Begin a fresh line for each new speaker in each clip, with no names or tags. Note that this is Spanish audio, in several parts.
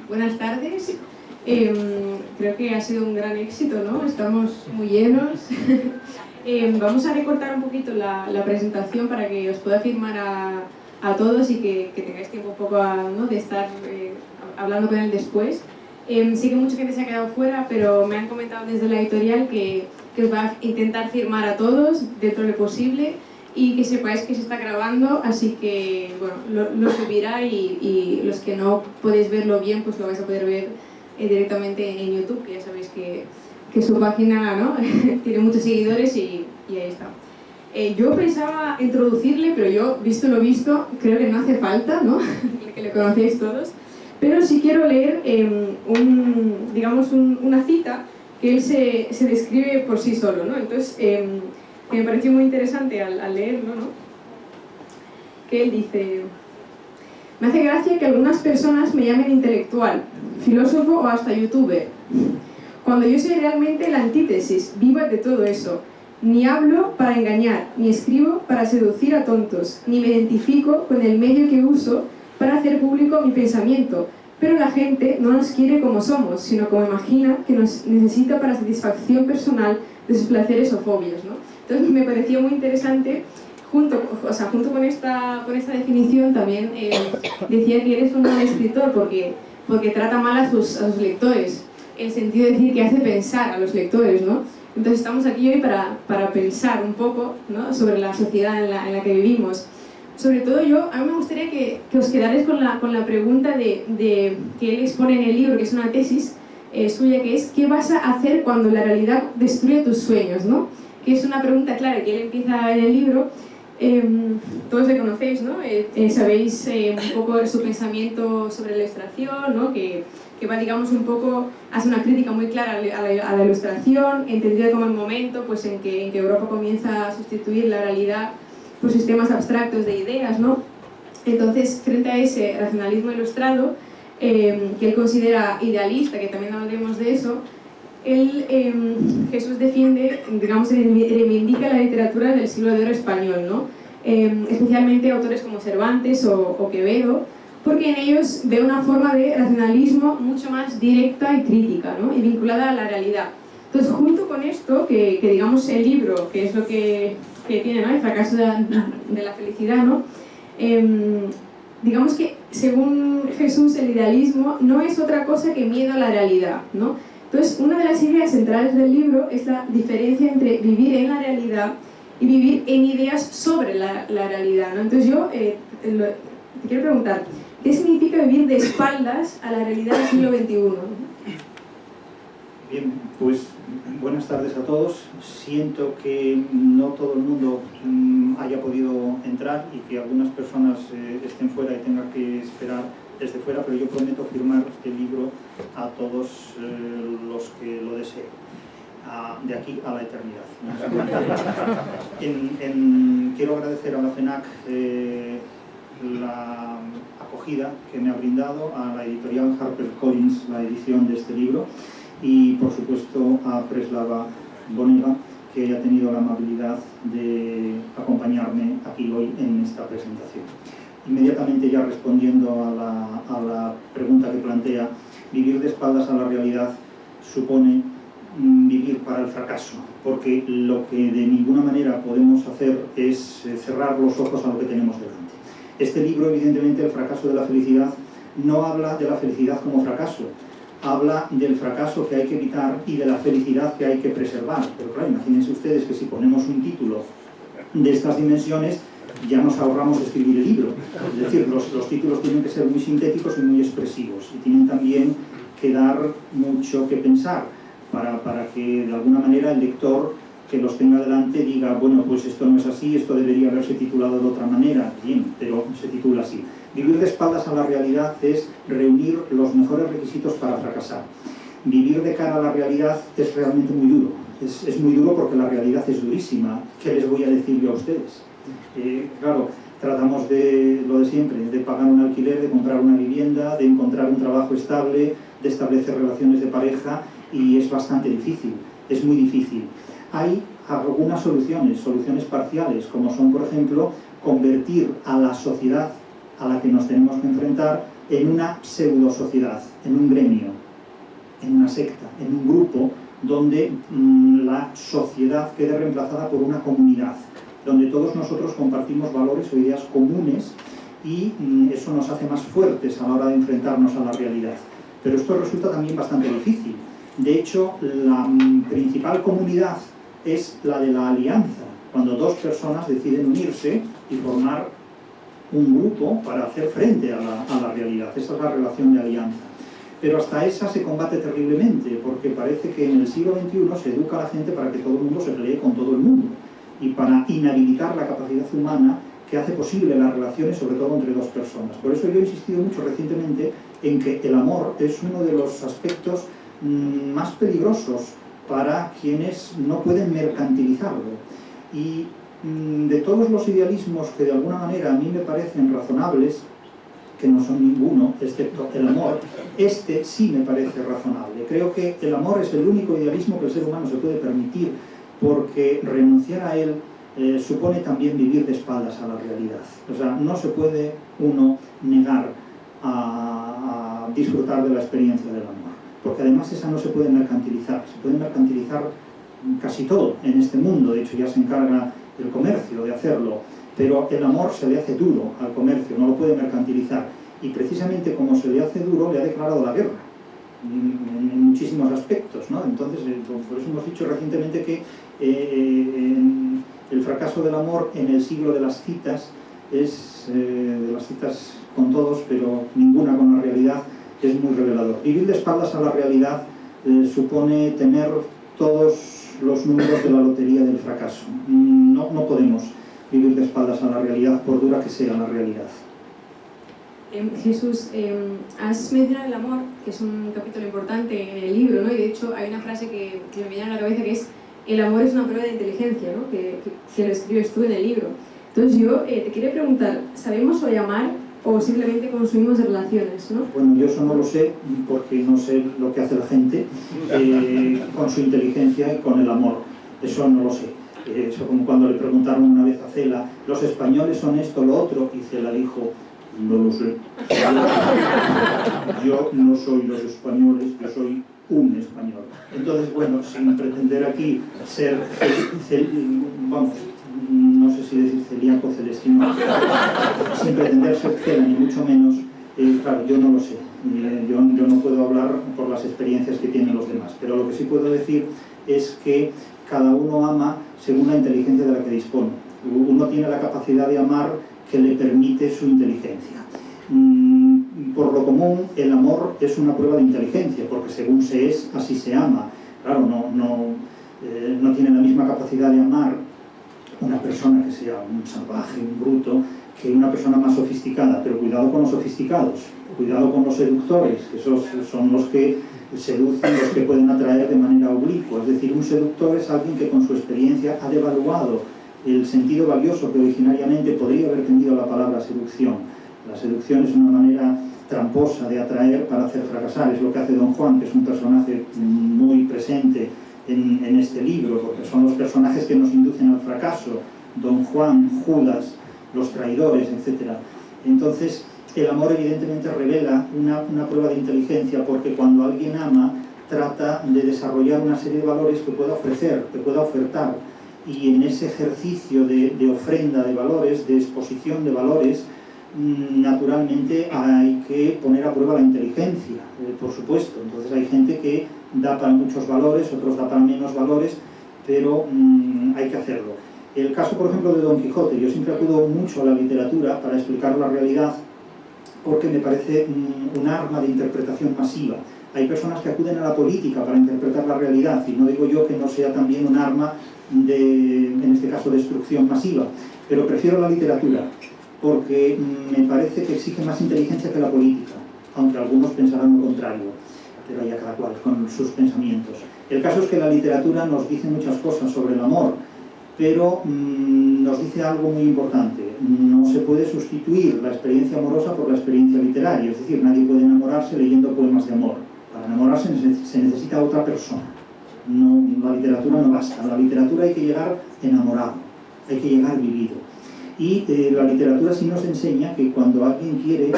Buenas tardes. Creo que ha sido un gran éxito, ¿no? Estamos muy llenos. Vamos a recortar un poquito la presentación para que os pueda firmar a todos y que tengáis tiempo un poco ¿no? de estar hablando con él después. Sí que mucha gente se ha quedado fuera, pero me han comentado desde la editorial que os va a intentar firmar a todos dentro de lo posible y que sepáis que se está grabando, así que bueno, lo subirá y los que no podéis verlo bien, pues lo vais a poder ver directamente en YouTube, que ya sabéis que su página, ¿no? tiene muchos seguidores y ahí está. Yo pensaba introducirle, pero yo, visto lo visto, creo que no hace falta, ¿no? que le conocéis todos, pero sí quiero leer una cita que él se describe por sí solo, ¿no? Entonces, que me pareció muy interesante al leerlo, ¿no? Que él dice: me hace gracia que algunas personas me llamen intelectual, filósofo o hasta youtuber, cuando yo soy realmente la antítesis viva de todo eso. Ni hablo para engañar, ni escribo para seducir a tontos, ni me identifico con el medio que uso para hacer público mi pensamiento, pero la gente no nos quiere como somos, sino como imagina que nos necesita para satisfacción personal de sus placeres o fobias, ¿no? Entonces me pareció muy interesante, junto con esta definición también decía que eres un mal escritor porque trata mal a sus lectores, en el sentido de decir que hace pensar a los lectores, ¿no? Entonces estamos aquí hoy para pensar un poco, ¿no? sobre la sociedad en la que vivimos. Sobre todo a mí me gustaría que os quedarais con la pregunta que él expone en el libro, que es una tesis suya, que es ¿qué vas a hacer cuando la realidad destruye tus sueños? ¿no? Que es una pregunta clara que él empieza en el libro. Todos le conocéis, ¿no? Sabéis un poco su pensamiento sobre la ilustración, ¿no? que va, digamos, un poco, hace una crítica muy clara a la ilustración, entendida como el momento pues, en que Europa comienza a sustituir la realidad por sistemas abstractos de ideas, ¿no? Entonces, frente a ese racionalismo ilustrado, que él considera idealista, que también hablaremos de eso, Jesús defiende, digamos, reivindica la literatura del siglo de oro español, ¿no? Especialmente autores como Cervantes o Quevedo, porque en ellos ve una forma de racionalismo mucho más directa y crítica, ¿no? Y vinculada a la realidad. Entonces, junto con esto, que digamos el libro, que es lo que tiene, ¿no? El fracaso de la felicidad, ¿no? Digamos que, según Jesús, el idealismo no es otra cosa que miedo a la realidad, ¿no? Entonces, una de las ideas centrales del libro es la diferencia entre vivir en la realidad y vivir en ideas sobre la realidad, ¿no? Entonces yo te quiero preguntar, ¿qué significa vivir de espaldas a la realidad del siglo XXI?
Bien, pues buenas tardes a todos. Siento que no todo el mundo haya podido entrar y que algunas personas estén fuera y tengan que esperar desde fuera, pero yo prometo firmar el libro a todos los que lo deseen, de aquí a la eternidad. Quiero agradecer a la FENAC la acogida que me ha brindado, a la editorial HarperCollins la edición de este libro y por supuesto a Preslava Boneva, que ha tenido la amabilidad de acompañarme aquí hoy en esta presentación. Inmediatamente ya respondiendo a la pregunta que plantea, vivir de espaldas a la realidad supone vivir para el fracaso, porque lo que de ninguna manera podemos hacer es cerrar los ojos a lo que tenemos delante. Este libro, evidentemente, El fracaso de la felicidad, no habla de la felicidad como fracaso, habla del fracaso que hay que evitar y de la felicidad que hay que preservar. Pero claro, imagínense ustedes que si ponemos un título de estas dimensiones, ya nos ahorramos escribir el libro. Es decir, los títulos tienen que ser muy sintéticos y muy expresivos y tienen también que dar mucho que pensar para que de alguna manera el lector que los tenga delante diga, bueno, pues esto no es así, esto debería haberse titulado de otra manera. Bien, pero se titula así. Vivir de espaldas a la realidad es reunir los mejores requisitos para fracasar. Vivir de cara a la realidad es realmente muy duro. Es muy duro porque la realidad es durísima. ¿Qué les voy a decir yo a ustedes? Claro, tratamos de lo de siempre, de pagar un alquiler, de comprar una vivienda, de encontrar un trabajo estable, de establecer relaciones de pareja, y es bastante difícil, es muy difícil. Hay algunas soluciones parciales, como son, por ejemplo, convertir a la sociedad a la que nos tenemos que enfrentar en una pseudo-sociedad. en un gremio, en una secta, en un grupo, donde la sociedad quede reemplazada por una comunidad, donde todos nosotros compartimos valores o ideas comunes y eso nos hace más fuertes a la hora de enfrentarnos a la realidad. Pero esto resulta también bastante difícil. De hecho, la principal comunidad es la de la alianza, cuando dos personas deciden unirse y formar un grupo para hacer frente a la realidad. Esa es la relación de alianza. Pero hasta esa se combate terriblemente, porque parece que en el siglo XXI se educa a la gente para que todo el mundo se pelee con todo el mundo y para inhabilitar la capacidad humana que hace posible las relaciones, sobre todo entre dos personas. Por eso yo he insistido mucho recientemente en que el amor es uno de los aspectos más peligrosos para quienes no pueden mercantilizarlo. Y de todos los idealismos que de alguna manera a mí me parecen razonables, que no son ninguno, excepto el amor, este sí me parece razonable. Creo que el amor es el único idealismo que el ser humano se puede permitir, porque renunciar a él supone también vivir de espaldas a la realidad. O sea, no se puede uno negar a disfrutar de la experiencia del amor, porque además esa no se puede mercantilizar. Se puede mercantilizar casi todo en este mundo, de hecho ya se encarga el comercio de hacerlo, pero el amor se le hace duro al comercio, no lo puede mercantilizar, y precisamente como se le hace duro, le ha declarado la guerra en muchísimos aspectos, ¿no? Entonces, por eso hemos dicho recientemente que el fracaso del amor en el siglo de las citas es de las citas con todos, pero ninguna con la realidad, es muy revelador. Vivir de espaldas a la realidad supone tener todos los números de la lotería del fracaso. No podemos vivir de espaldas a la realidad, por dura que sea la realidad.
Jesús, has mencionado el amor, que es un capítulo importante en el libro, ¿no? Y de hecho hay una frase que me viene a la cabeza, que es: el amor es una prueba de inteligencia, ¿no? Que lo escribes tú en el libro. Entonces yo te quería preguntar, ¿sabemos hoy amar o simplemente consumimos relaciones, ¿no?
Bueno, yo eso no lo sé, porque no sé lo que hace la gente con su inteligencia y con el amor. Eso no lo sé. Eso como cuando le preguntaron una vez a Cela, ¿los españoles son esto, lo otro? Y Cela dijo: no lo sé. Yo no soy los españoles, yo soy un español. Entonces, bueno, sin pretender aquí ser, vamos, no sé si decir celíaco, celestino, sin pretender ser Cela, ni mucho menos, claro, yo no lo sé. Yo no puedo hablar por las experiencias que tienen los demás, pero lo que sí puedo decir es que cada uno ama según la inteligencia de la que dispone. Uno tiene la capacidad de amar que le permite su inteligencia. Por lo común, el amor es una prueba de inteligencia, porque según se es, así se ama. Claro, no tiene la misma capacidad de amar una persona que sea un salvaje, un bruto, que una persona más sofisticada. Pero cuidado con los sofisticados, cuidado con los seductores, que esos son los que seducen, los que pueden atraer de manera oblicua. Es decir, un seductor es alguien que con su experiencia ha devaluado el sentido valioso que originariamente podría haber tenido la palabra seducción. La seducción es una manera tramposa de atraer para hacer fracasar. Es lo que hace Don Juan, que es un personaje muy presente en este libro, porque son los personajes que nos inducen al fracaso. Don Juan, Judas, los traidores, etc. Entonces, el amor evidentemente revela una prueba de inteligencia, porque cuando alguien ama, trata de desarrollar una serie de valores que pueda ofrecer, que pueda ofertar, y en ese ejercicio de ofrenda de valores, de exposición de valores, naturalmente hay que poner a prueba la inteligencia, por supuesto. Entonces hay gente que da para muchos valores, otros da para menos valores, pero hay que hacerlo. El caso, por ejemplo, de Don Quijote, yo siempre acudo mucho a la literatura para explicar la realidad, porque me parece un arma de interpretación masiva. Hay personas que acuden a la política para interpretar la realidad, y no digo yo que no sea también un arma de, en este caso, destrucción masiva, pero prefiero la literatura, porque me parece que exige más inteligencia que la política, aunque algunos pensarán lo contrario, pero ya cada cual con sus pensamientos. El caso es que la literatura nos dice muchas cosas sobre el amor, pero nos dice algo muy importante: no se puede sustituir la experiencia amorosa por la experiencia literaria, es decir, nadie puede enamorarse leyendo poemas de amor. Para enamorarse se necesita otra persona. No, la literatura no basta, a la literatura hay que llegar enamorado, hay que llegar vivido. Y la literatura sí nos enseña que cuando alguien quiere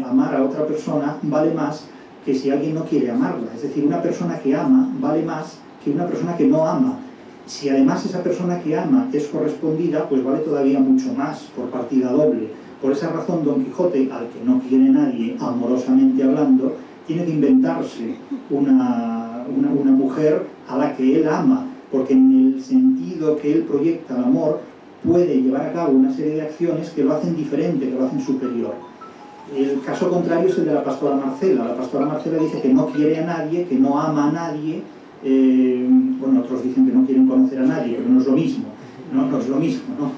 amar a otra persona, vale más que si alguien no quiere amarla. Es decir, una persona que ama vale más que una persona que no ama. Si además esa persona que ama es correspondida, pues vale todavía mucho más, por partida doble. Por esa razón, Don Quijote, al que no quiere nadie, amorosamente hablando, tiene que inventarse una mujer a la que él ama, porque en el sentido que él proyecta el amor, puede llevar a cabo una serie de acciones que lo hacen diferente, que lo hacen superior. El caso contrario es el de la pastora Marcela. La pastora Marcela dice que no quiere a nadie, que no ama a nadie. Bueno, otros dicen que no quieren conocer a nadie, pero no es lo mismo, no es lo mismo, ¿no?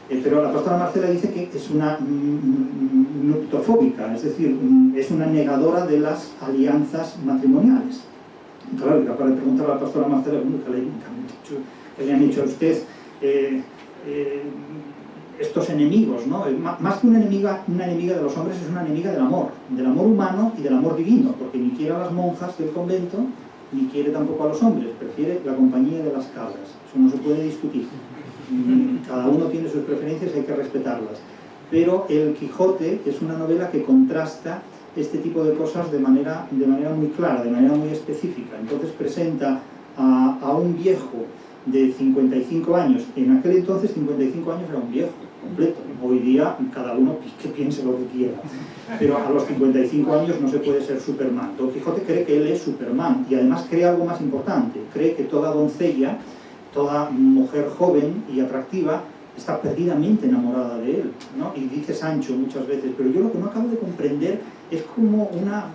Pero la pastora Marcela dice que es una nuptofóbica, es decir, es una negadora de las alianzas matrimoniales. Y claro, para preguntar a la pastora Marcela, ¿qué le han dicho a usted estos enemigos, ¿no? Más que una enemiga de los hombres, es una enemiga del amor humano y del amor divino, porque ni quiere a las monjas del convento, ni quiere tampoco a los hombres, prefiere la compañía de las cabras. Eso no se puede discutir. Cada uno tiene sus preferencias, hay que respetarlas. Pero El Quijote es una novela que contrasta este tipo de cosas de manera muy clara, de manera muy específica. Entonces presenta a un viejo de 55 años. En aquel entonces 55 años era un viejo completo. Hoy día cada uno que piense lo que quiera. Pero a los 55 años no se puede ser Superman. Don Quijote cree que él es Superman y además cree algo más importante. Cree que toda doncella, toda mujer joven y atractiva está perdidamente enamorada de él, ¿no? Y dice Sancho muchas veces, pero yo lo que no acabo de comprender es como una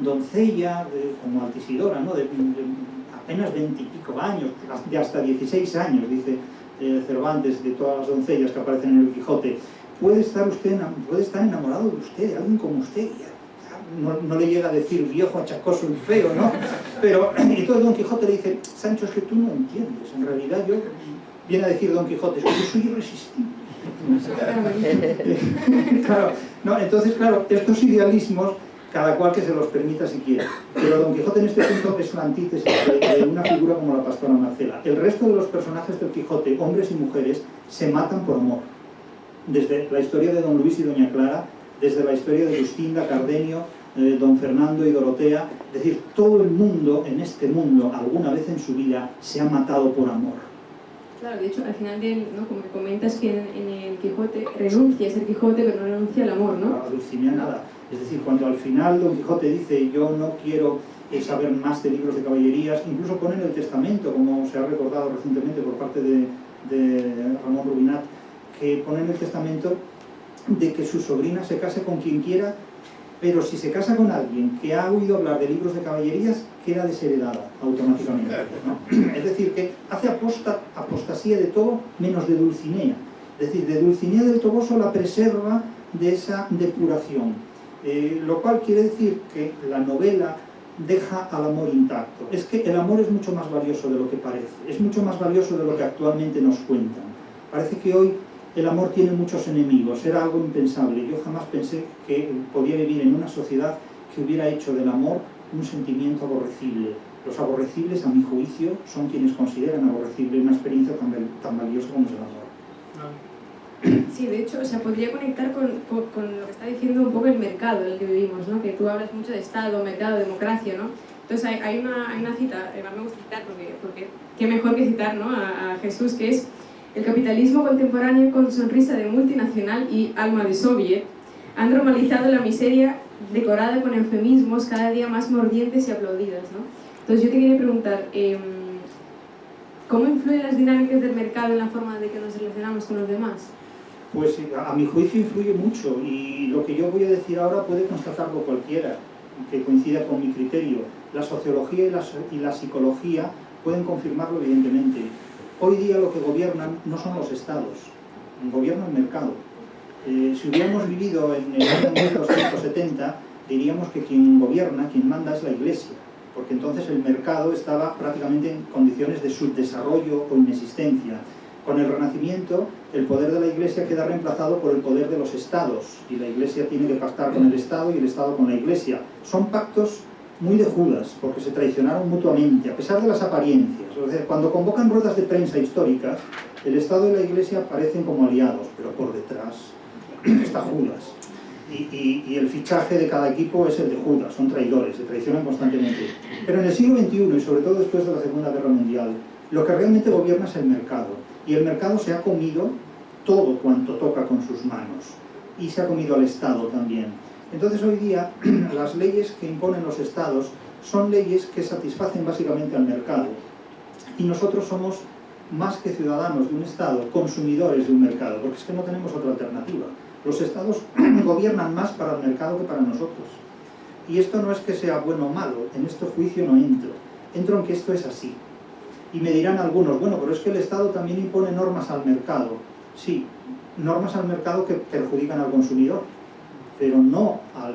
doncella como Altisidora, ¿no? De apenas 20 y pico años, de hasta 16 años, dice Cervantes, de todas las doncellas que aparecen en El Quijote, puede estar enamorado de usted, de alguien como usted. No le llega a decir viejo, achacoso y feo, ¿no? Pero entonces Don Quijote le dice, Sancho, es que tú no entiendes, en realidad viene a decir Don Quijote, es que yo soy irresistible. Claro, no, entonces, claro, estos idealismos, cada cual que se los permita si quiere. Pero Don Quijote en este punto es la antítesis de una figura como la pastora Marcela. El resto de los personajes del Quijote, hombres y mujeres, se matan por amor. Desde la historia de Don Luis y Doña Clara, desde la historia de Luscinda, Cardenio, Don Fernando y Dorotea, es decir, todo el mundo, en este mundo, alguna vez en su vida, se ha matado por amor.
Claro, de hecho, al final, ¿no? Como que comentas que en el Quijote renuncia a ser Quijote, pero no renuncia al amor, ¿no?
A Dulcinea nada. Es decir, cuando al final Don Quijote dice yo no quiero saber más de libros de caballerías, incluso pone en el testamento, como se ha recordado recientemente por parte de Ramón Rubinat, que pone en el testamento de que su sobrina se case con quien quiera, pero si se casa con alguien que ha oído hablar de libros de caballerías, queda desheredada automáticamente, ¿no? Es decir, que hace apostasía de todo menos de Dulcinea. Es decir, de Dulcinea del Toboso la preserva de esa depuración. Lo cual quiere decir que la novela deja al amor intacto. Es que el amor es mucho más valioso de lo que parece, es mucho más valioso de lo que actualmente nos cuentan. Parece que hoy el amor tiene muchos enemigos, era algo impensable. Yo jamás pensé que podía vivir en una sociedad que hubiera hecho del amor un sentimiento aborrecible. Los aborrecibles, a mi juicio, son quienes consideran aborrecible una experiencia tan valiosa como es el amor.
Sí, de hecho, o sea, podría conectar con lo que está diciendo un poco el mercado en el que vivimos, ¿no? Que tú hablas mucho de Estado, mercado, democracia, ¿no? Entonces hay una cita, me gusta citar porque qué mejor que citar, ¿no? a Jesús, que es: el capitalismo contemporáneo, con sonrisa de multinacional y alma de soviet, han normalizado la miseria decorada con eufemismos cada día más mordientes y aplaudidas, ¿no? Entonces yo te quería preguntar, ¿cómo influyen las dinámicas del mercado en la forma de que nos relacionamos con los demás?
Pues a mi juicio influye mucho, y lo que yo voy a decir ahora puede constatarlo cualquiera que coincida con mi criterio. La sociología y la psicología pueden confirmarlo evidentemente. Hoy día lo que gobiernan no son los estados, gobierna el mercado. Si hubiéramos vivido en el año 1270, diríamos que quien gobierna, quien manda es la Iglesia, porque entonces el mercado estaba prácticamente en condiciones de subdesarrollo o inexistencia. Con el Renacimiento, el poder de la Iglesia queda reemplazado por el poder de los estados, y la Iglesia tiene que pactar con el Estado y el Estado con la Iglesia. Son pactos muy de Judas, porque se traicionaron mutuamente, a pesar de las apariencias. O sea, cuando convocan ruedas de prensa históricas, el Estado y la Iglesia parecen como aliados, pero por detrás está Judas. Y el fichaje de cada equipo es el de Judas, son traidores, se traicionan constantemente. Pero en el siglo XXI, y sobre todo después de la Segunda Guerra Mundial, lo que realmente gobierna es el mercado. Y el mercado se ha comido todo cuanto toca con sus manos. Y se ha comido al Estado también. Entonces hoy día las leyes que imponen los Estados son leyes que satisfacen básicamente al mercado. Y nosotros somos, más que ciudadanos de un Estado, consumidores de un mercado, porque es que no tenemos otra alternativa. Los Estados gobiernan más para el mercado que para nosotros. Y esto no es que sea bueno o malo, en este juicio no entro. Entro en que esto es así. Y me dirán algunos, bueno, pero es que el Estado también impone normas al mercado. Sí, normas al mercado que perjudican al consumidor, pero no a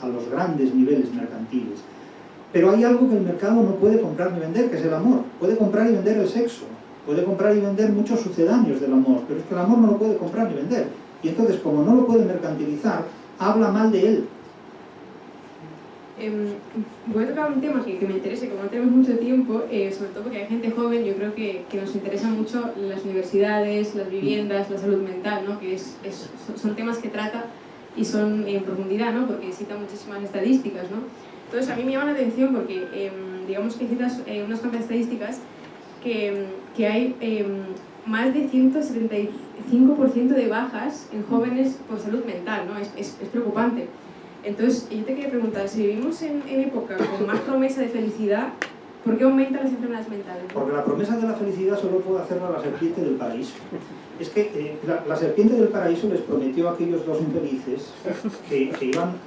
los grandes niveles mercantiles. Pero hay algo que el mercado no puede comprar ni vender, que es el amor. Puede comprar y vender el sexo, puede comprar y vender muchos sucedáneos del amor, pero es que el amor no lo puede comprar ni vender. Y entonces, como no lo puede mercantilizar, habla mal de él.
Voy a tocar un tema que me interesa, como no tenemos mucho tiempo, sobre todo porque hay gente joven. Yo creo que nos interesan mucho las universidades, las viviendas, la salud mental, ¿no? Que son temas que trata y son en profundidad, ¿no? Porque cita muchísimas estadísticas, ¿no? Entonces a mí me llama la atención porque digamos que citas unas cuantas estadísticas que hay más de 175% de bajas en jóvenes por salud mental, ¿no? Es preocupante. Entonces, yo te quería preguntar, si vivimos en época con más promesa de felicidad, ¿por qué aumentan las enfermedades mentales?
Porque la promesa de la felicidad solo puede hacerla la serpiente del paraíso. Es que la serpiente del paraíso les prometió a aquellos dos infelices que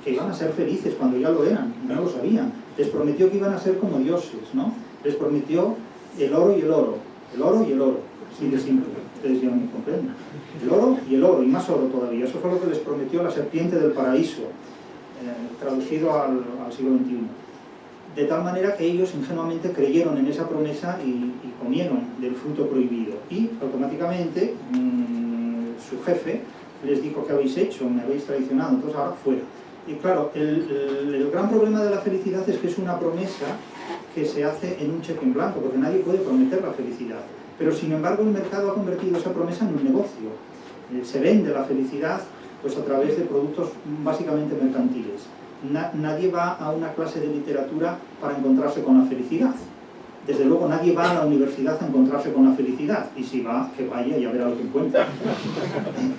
iban a ser felices cuando ya lo eran, no lo sabían. Les prometió que iban a ser como dioses, ¿no? Les prometió el oro y el oro, el oro y el oro. Así de simple, ustedes ya me comprenden. El oro y el oro, y más oro todavía. Eso fue lo que les prometió la serpiente del paraíso, traducido al siglo XXI. De tal manera que ellos ingenuamente creyeron en esa promesa y comieron del fruto prohibido. Y automáticamente su jefe les dijo: ¿qué habéis hecho? Me habéis traicionado, entonces ahora fuera. Y claro, el gran problema de la felicidad es que es una promesa que se hace en un cheque en blanco, porque nadie puede prometer la felicidad. Pero sin embargo el mercado ha convertido esa promesa en un negocio. Se vende la felicidad pues a través de productos básicamente mercantiles. Nadie va a una clase de literatura para encontrarse con la felicidad. Desde luego nadie va a la universidad a encontrarse con la felicidad, y si va, que vaya y a verá lo que encuentra.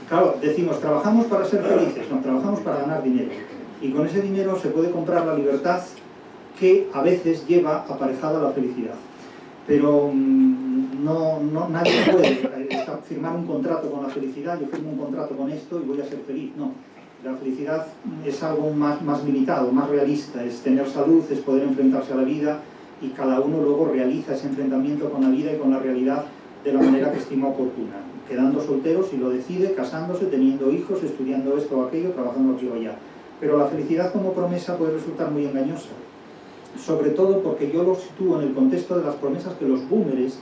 Claro, decimos, trabajamos para ser felices, no, trabajamos para ganar dinero. Y con ese dinero se puede comprar la libertad, que a veces lleva aparejada la felicidad. Pero nadie puede firmar un contrato con la felicidad. Yo firmo un contrato con esto y voy a ser feliz. No, la felicidad es algo más limitado, más realista. Es tener salud, es poder enfrentarse a la vida, y cada uno luego realiza ese enfrentamiento con la vida y con la realidad de la manera que estima oportuna, quedando soltero si lo decide, casándose, teniendo hijos, estudiando esto o aquello, trabajando aquí o allá. Pero la felicidad como promesa puede resultar muy engañosa, sobre todo porque yo lo sitúo en el contexto de las promesas que los boomers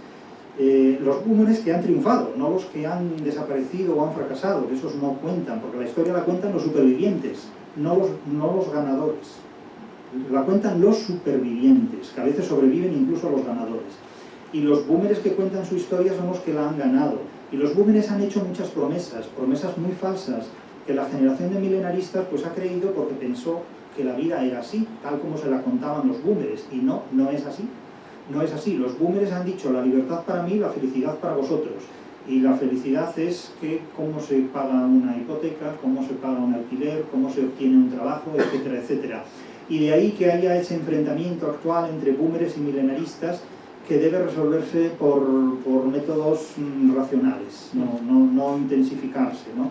que han triunfado, no los que han desaparecido o han fracasado, esos no cuentan, porque la historia la cuentan los supervivientes, no los ganadores. La cuentan los supervivientes, que a veces sobreviven incluso a los ganadores. Y los boomers que cuentan su historia son los que la han ganado. Y los boomers han hecho muchas promesas muy falsas, que la generación de milenaristas pues ha creído porque pensó que la vida era así, tal como se la contaban los boomers, y no es así. No es así. Los boomers han dicho: la libertad para mí, la felicidad para vosotros. Y la felicidad es que cómo se paga una hipoteca, cómo se paga un alquiler, cómo se obtiene un trabajo, etcétera, etcétera. Y de ahí que haya ese enfrentamiento actual entre boomers y milenaristas, que debe resolverse por métodos racionales, no intensificarse, ¿no?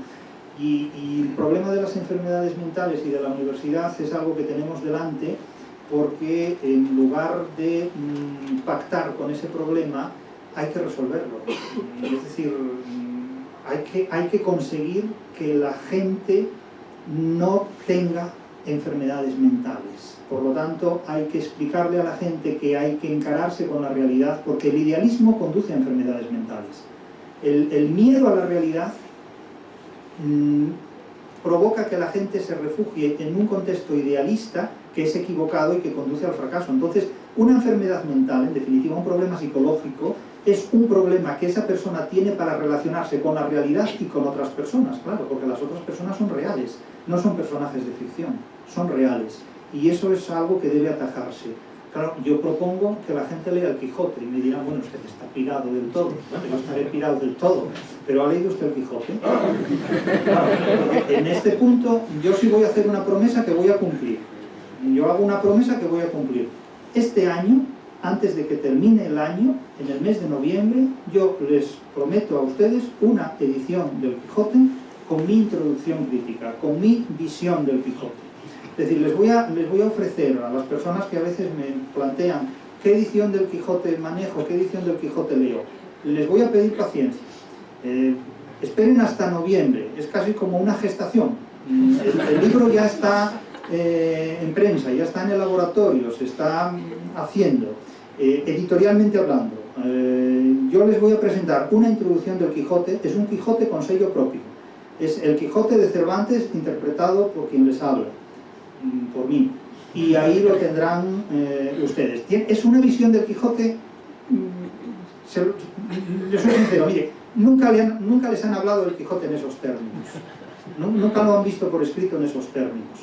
Y el problema de las enfermedades mentales y de la universidad es algo que tenemos delante, porque en lugar de pactar con ese problema, hay que resolverlo. Es decir, hay que conseguir que la gente no tenga enfermedades mentales. Por lo tanto, hay que explicarle a la gente que hay que encararse con la realidad, porque el idealismo conduce a enfermedades mentales. El miedo a la realidad provoca que la gente se refugie en un contexto idealista que es equivocado y que conduce al fracaso. Entonces, una enfermedad mental, en definitiva un problema psicológico, es un problema que esa persona tiene para relacionarse con la realidad y con otras personas, claro, porque las otras personas son reales, no son personajes de ficción, son reales. Y eso es algo que debe atajarse. Claro, yo propongo que la gente lea el Quijote y me dirán, bueno, usted está pirado del todo. Bueno, yo estaré pirado del todo, pero ¿ha leído usted el Quijote? Claro, porque en este punto yo sí voy a hacer una promesa que voy a cumplir. Yo hago una promesa que voy a cumplir. Este año, antes de que termine el año, en el mes de noviembre, yo les prometo a ustedes una edición del Quijote con mi introducción crítica, con mi visión del Quijote. Es decir, les voy a ofrecer a las personas que a veces me plantean qué edición del Quijote manejo, qué edición del Quijote leo, les voy a pedir paciencia. Esperen hasta noviembre, es casi como una gestación. El libro ya está en prensa, ya está en el laboratorio, se está haciendo, editorialmente hablando. Yo les voy a presentar una introducción del Quijote, es un Quijote con sello propio. Es el Quijote de Cervantes interpretado por quien les habla, por mí, y ahí lo tendrán ustedes. Es una visión del Quijote, yo soy sincero, mire, nunca les han hablado del Quijote en esos términos, nunca lo han visto por escrito en esos términos,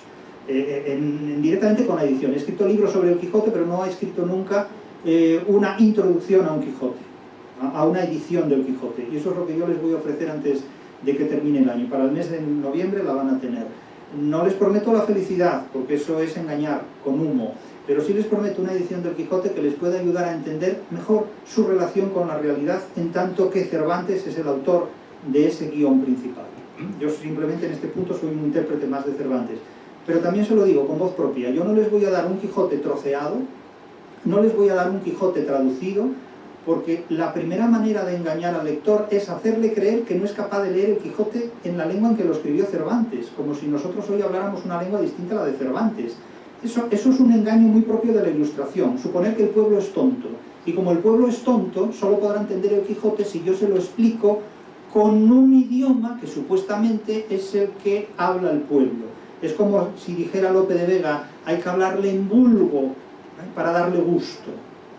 directamente con la edición. He escrito libros sobre el Quijote, pero no he escrito nunca una introducción a un Quijote, a una edición del Quijote, y eso es lo que yo les voy a ofrecer antes de que termine el año. Para el mes de noviembre la van a tener. No les prometo la felicidad, porque eso es engañar con humo, pero sí les prometo una edición del Quijote que les pueda ayudar a entender mejor su relación con la realidad, en tanto que Cervantes es el autor de ese guión principal. Yo simplemente en este punto soy un intérprete más de Cervantes, pero también se lo digo con voz propia. Yo no les voy a dar un Quijote troceado, no les voy a dar un Quijote traducido, porque la primera manera de engañar al lector es hacerle creer que no es capaz de leer el Quijote en la lengua en que lo escribió Cervantes, como si nosotros hoy habláramos una lengua distinta a la de Cervantes. Eso es un engaño muy propio de la Ilustración, suponer que el pueblo es tonto. Y como el pueblo es tonto, solo podrá entender el Quijote si yo se lo explico con un idioma que supuestamente es el que habla el pueblo. Es como si dijera Lope de Vega, hay que hablarle en vulgo para darle gusto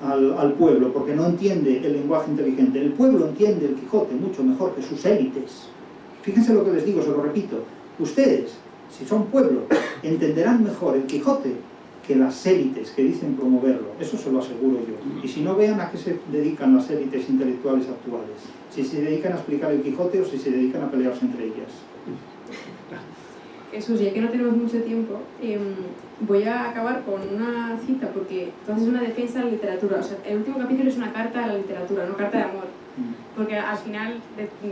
al pueblo, porque no entiende el lenguaje inteligente. El pueblo entiende el Quijote mucho mejor que sus élites. Fíjense lo que les digo, se lo repito. Ustedes, si son pueblo, entenderán mejor el Quijote que las élites que dicen promoverlo. Eso se lo aseguro yo. Y si no, vean a qué se dedican las élites intelectuales actuales. Si se dedican a explicar el Quijote o si se dedican a pelearse entre ellas.
Jesús, ya que no tenemos mucho tiempo, voy a acabar con una cita, porque tú haces una defensa de la literatura. O sea, el último capítulo es una carta a la literatura, no carta de amor. Porque al final,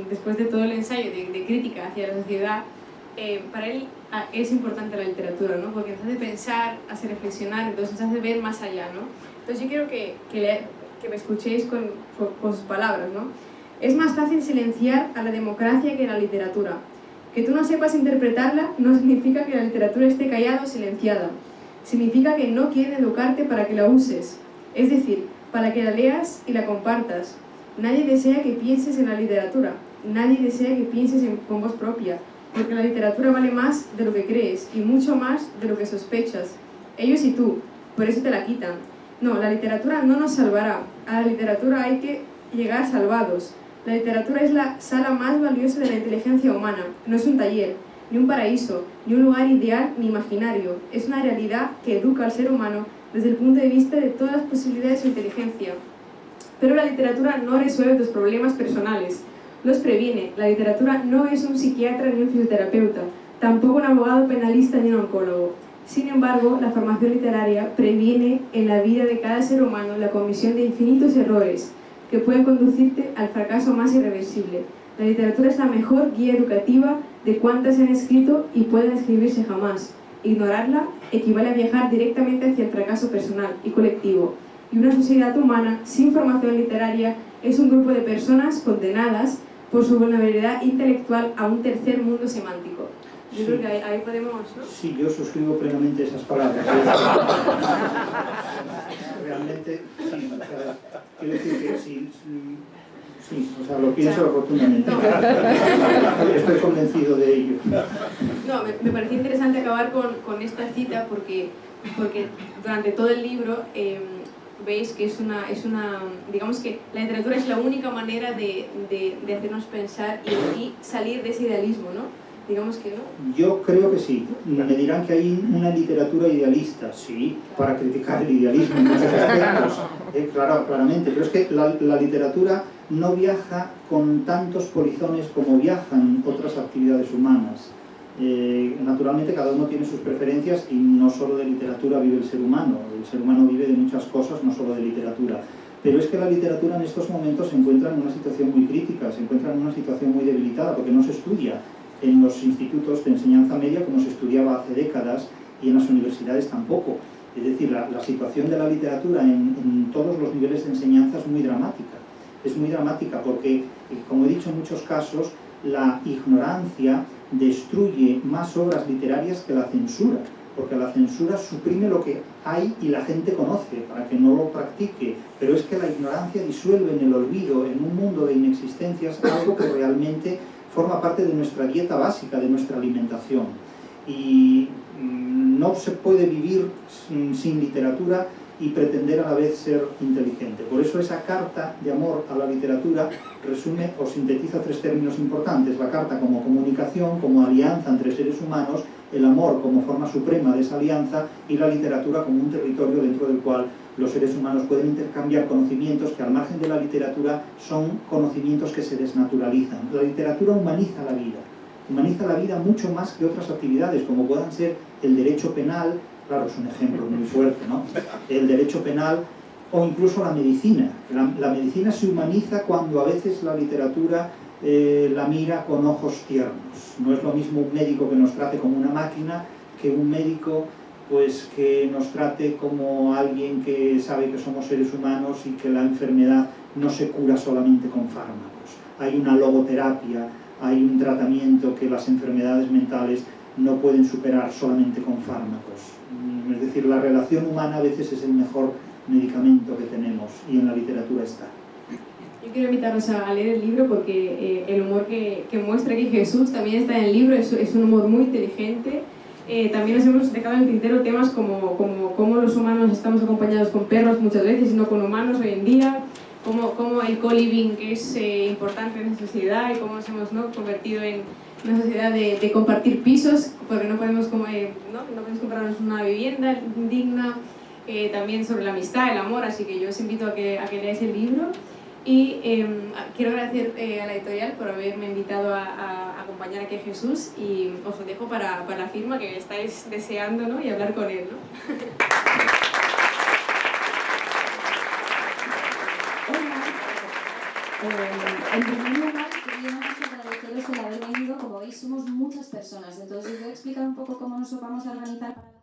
después de todo el ensayo de crítica hacia la sociedad, para él es importante la literatura, ¿no? Porque nos hace pensar, hace reflexionar, entonces nos hace ver más allá, ¿no? Entonces yo quiero que me escuchéis con sus palabras, ¿no? Es más fácil silenciar a la democracia que a la literatura. Que tú no sepas interpretarla no significa que la literatura esté callada o silenciada. Significa que no quieren educarte para que la uses. Es decir, para que la leas y la compartas. Nadie desea que pienses en la literatura. Nadie desea que pienses con voz propia. Porque la literatura vale más de lo que crees y mucho más de lo que sospechas. Ellos y tú. Por eso te la quitan. No, la literatura no nos salvará. A la literatura hay que llegar salvados. La literatura es la sala más valiosa de la inteligencia humana. No es un taller, ni un paraíso, ni un lugar ideal ni imaginario. Es una realidad que educa al ser humano desde el punto de vista de todas las posibilidades de su inteligencia. Pero la literatura no resuelve tus problemas personales, los previene. La literatura no es un psiquiatra ni un fisioterapeuta, tampoco un abogado penalista ni un oncólogo. Sin embargo, la formación literaria previene en la vida de cada ser humano la comisión de infinitos errores que pueden conducirte al fracaso más irreversible. La literatura es la mejor guía educativa de cuantas se han escrito y pueden escribirse jamás. Ignorarla equivale a viajar directamente hacia el fracaso personal y colectivo. Y una sociedad humana sin formación literaria es un grupo de personas condenadas por su vulnerabilidad intelectual a un tercer mundo semántico. Yo creo que ahí podemos, ¿no?
Sí, yo suscribo plenamente esas palabras. Realmente, sí, o sea, quiero decir que sí, o sea, lo pienso rotundamente. Estoy convencido de ello.
No, me pareció interesante acabar con esta cita porque durante todo el libro veis que digamos que la literatura es la única manera de hacernos pensar y salir de ese idealismo, ¿no? Digamos que no.
Yo creo que sí. Me dirán que hay una literatura idealista, sí, para criticar el idealismo en muchos aspectos, claramente, pero es que la literatura no viaja con tantos polizones como viajan otras actividades humanas. Naturalmente cada uno tiene sus preferencias y no solo de literatura vive el ser humano vive de muchas cosas, no solo de literatura. Pero es que la literatura en estos momentos se encuentra en una situación muy crítica, se encuentra en una situación muy debilitada porque no se estudia en los institutos de enseñanza media como se estudiaba hace décadas y en las universidades tampoco. Es decir, la situación de la literatura en todos los niveles de enseñanza es muy dramática. Es muy dramática porque, como he dicho en muchos casos, la ignorancia destruye más obras literarias que la censura, porque la censura suprime lo que hay y la gente conoce para que no lo practique, pero es que la ignorancia disuelve en el olvido, en un mundo de inexistencias, algo que realmente forma parte de nuestra dieta básica, de nuestra alimentación. Y no se puede vivir sin literatura y pretender a la vez ser inteligente. Por eso esa carta de amor a la literatura resume o sintetiza tres términos importantes: la carta como comunicación, como alianza entre seres humanos, el amor como forma suprema de esa alianza y la literatura como un territorio dentro del cual los seres humanos pueden intercambiar conocimientos que al margen de la literatura son conocimientos que se desnaturalizan. La literatura humaniza la vida mucho más que otras actividades como puedan ser el derecho penal. Claro, es un ejemplo muy fuerte, ¿no? El derecho penal o incluso la medicina. La medicina se humaniza cuando a veces la literatura la mira con ojos tiernos. No es lo mismo un médico que nos trate como una máquina que un médico pues, que nos trate como alguien que sabe que somos seres humanos y que la enfermedad no se cura solamente con fármacos. Hay una logoterapia, hay un tratamiento que las enfermedades mentales no pueden superar solamente con fármacos. Es decir, la relación humana a veces es el mejor medicamento que tenemos y en la literatura está.
Yo quiero invitaros a leer el libro porque el humor que muestra aquí Jesús también está en el libro, es un humor muy inteligente. También nos hemos dejado en el tintero temas como los humanos estamos acompañados con perros muchas veces y no con humanos hoy en día, como el co-living es importante en la sociedad y cómo nos hemos convertido en una sociedad de compartir pisos porque no podemos comprarnos una vivienda digna, también sobre la amistad, el amor, así que yo os invito a que leáis el libro y quiero agradecer a la editorial por haberme invitado a acompañar aquí a Jesús y os lo dejo para la firma que estáis deseando, ¿no? Y hablar con él, ¿no?
En primer lugar, queríamos agradeceros el haber venido. Como veis, somos muchas personas, entonces os voy a explicar un poco cómo nos vamos a organizar para